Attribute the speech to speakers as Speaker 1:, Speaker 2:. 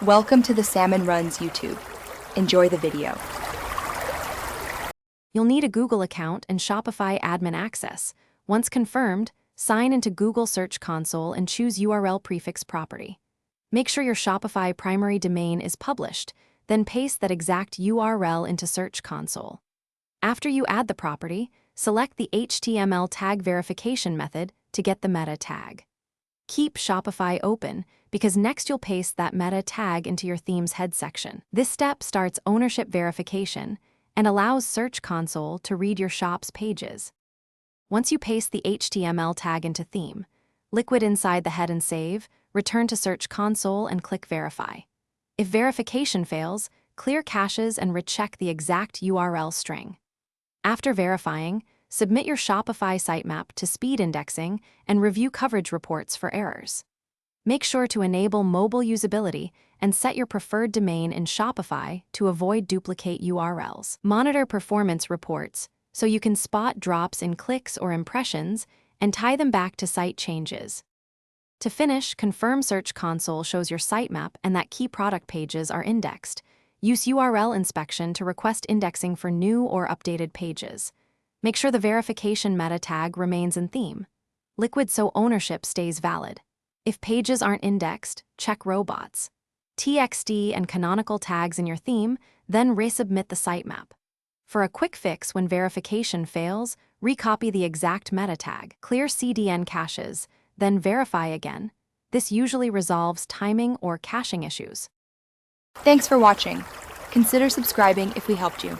Speaker 1: Welcome to the Salmon Runs YouTube. Enjoy the video.
Speaker 2: You'll need a Google account and Shopify admin access. Once confirmed, sign into Google Search Console and choose URL prefix property. Make sure your Shopify primary domain is published, then paste that exact URL into Search Console. After you add the property, select the HTML tag verification method to get the meta tag. Keep Shopify open because next you'll paste that meta tag into your theme's head section. This step starts ownership verification and allows Search Console to read your shop's pages. Once you paste the HTML tag into theme, liquid inside the head and save, return to Search Console and click Verify. If verification fails, clear caches and recheck the exact URL string. After verifying, submit your Shopify sitemap to speed indexing and review coverage reports for errors. Make sure to enable mobile usability and set your preferred domain in Shopify to avoid duplicate URLs. Monitor performance reports so you can spot drops in clicks or impressions and tie them back to site changes. To finish, confirm Search Console shows your sitemap and that key product pages are indexed. Use URL inspection to request indexing for new or updated pages. Make sure the verification meta tag remains in theme. Liquid so ownership stays valid. If pages aren't indexed, check robots. TXT and canonical tags in your theme, then resubmit the sitemap. For a quick fix when verification fails, recopy the exact meta tag. Clear CDN caches, then verify again. This usually resolves timing or caching issues.
Speaker 1: Thanks for watching. Consider subscribing if we helped you.